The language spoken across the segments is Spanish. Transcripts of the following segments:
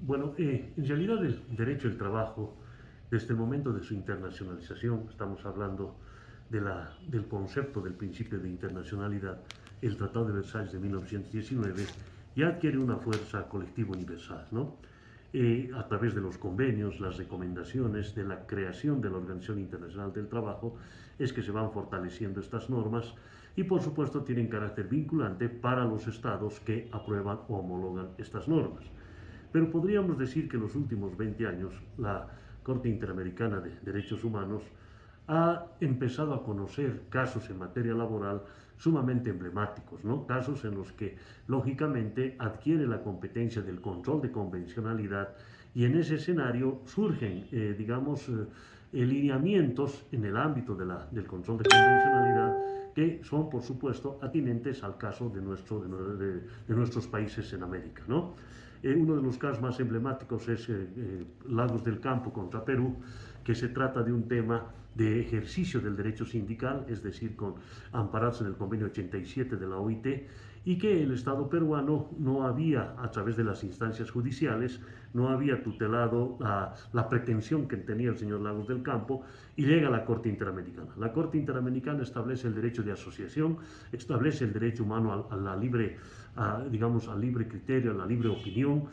Bueno, en realidad el derecho del trabajo, desde el momento de su internacionalización, estamos hablando del concepto del principio de internacionalidad, el Tratado de Versalles de 1919, ya adquiere una fuerza colectiva universal, ¿no? A través de los convenios, las recomendaciones, de la creación de la Organización Internacional del Trabajo, es que se van fortaleciendo estas normas y por supuesto tienen carácter vinculante para los estados que aprueban o homologan estas normas. Pero podríamos decir que en los últimos 20 años la Corte Interamericana de Derechos Humanos ha empezado a conocer casos en materia laboral sumamente emblemáticos, ¿no? Casos en los que lógicamente adquiere la competencia del control de convencionalidad y en ese escenario surgen, lineamientos en el ámbito del control de convencionalidad que son, por supuesto, atinentes al caso de nuestros países en América, ¿no? Uno de los casos más emblemáticos es Lagos del Campo contra Perú, que se trata de un tema de ejercicio del derecho sindical, es decir, amparados en el convenio 87 de la OIT, y que el Estado peruano no había, a través de las instancias judiciales, no había tutelado la pretensión que tenía el señor Lagos del Campo, y llega a la Corte Interamericana. La Corte Interamericana establece el derecho de asociación, establece el derecho humano al libre criterio, a la libre opinión,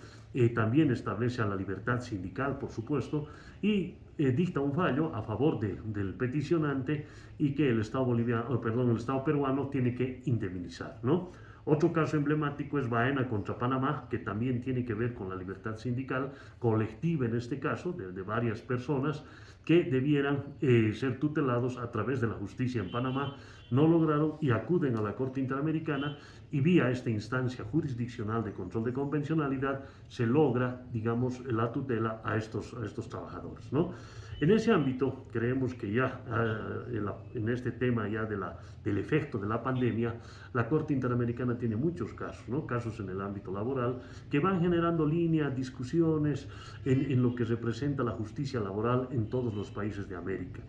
también establece a la libertad sindical, por supuesto, y dicta un fallo a favor del peticionante y que el Estado peruano tiene que indemnizar, ¿no? Otro caso emblemático es Baena contra Panamá, que también tiene que ver con la libertad sindical colectiva, en este caso, de varias personas que debieran ser tutelados a través de la justicia en Panamá. No lograron y acuden a la Corte Interamericana y vía esta instancia jurisdiccional de control de convencionalidad se logra, digamos, la tutela a estos trabajadores, ¿no? En ese ámbito, creemos que ya en este tema ya del efecto de la pandemia, la Corte Interamericana tiene muchos casos, ¿no? Casos en el ámbito laboral que van generando líneas, discusiones en lo que representa la justicia laboral en todos los países de América.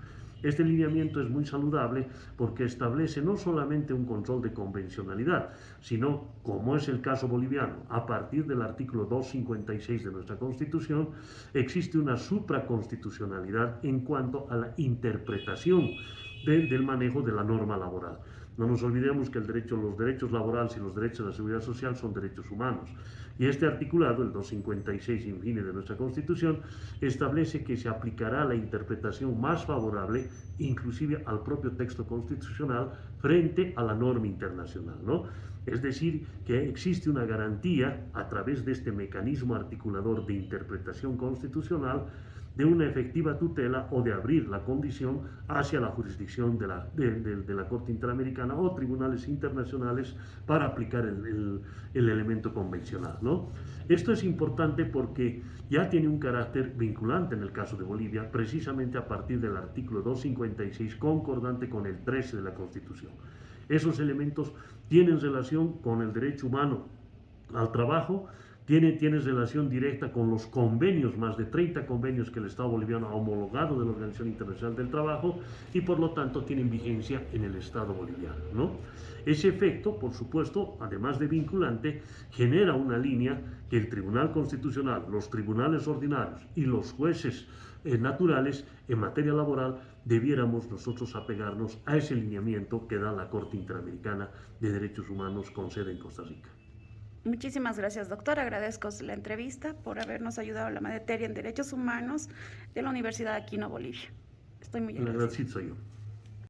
Este lineamiento es muy saludable porque establece no solamente un control de convencionalidad, sino, como es el caso boliviano, a partir del artículo 256 de nuestra Constitución, existe una supraconstitucionalidad en cuanto a la interpretación del manejo de la norma laboral. No nos olvidemos que los derechos laborales y los derechos de la seguridad social son derechos humanos. Y este articulado, el 256 in fine de nuestra Constitución, establece que se aplicará la interpretación más favorable, inclusive al propio texto constitucional, frente a la norma internacional, ¿no? Es decir, que existe una garantía a través de este mecanismo articulador de interpretación constitucional de una efectiva tutela o de abrir la condición hacia la jurisdicción de la Corte Interamericana o tribunales internacionales para aplicar el elemento convencional, ¿no? Esto es importante porque ya tiene un carácter vinculante en el caso de Bolivia, precisamente a partir del artículo 256, concordante con el 13 de la Constitución. Esos elementos tienen relación con el derecho humano al trabajo, tiene relación directa con los convenios, más de 30 convenios que el Estado boliviano ha homologado de la Organización Internacional del Trabajo y por lo tanto tienen vigencia en el Estado boliviano, ¿no? Ese efecto, por supuesto, además de vinculante, genera una línea que el Tribunal Constitucional, los tribunales ordinarios y los jueces naturales en materia laboral debiéramos nosotros apegarnos a ese lineamiento que da la Corte Interamericana de Derechos Humanos con sede en Costa Rica. Muchísimas gracias, doctor. Agradezco la entrevista por habernos ayudado en la materia en Derechos Humanos de la Universidad Aquino Bolivia. Estoy muy agradecida. El agradecido soy yo.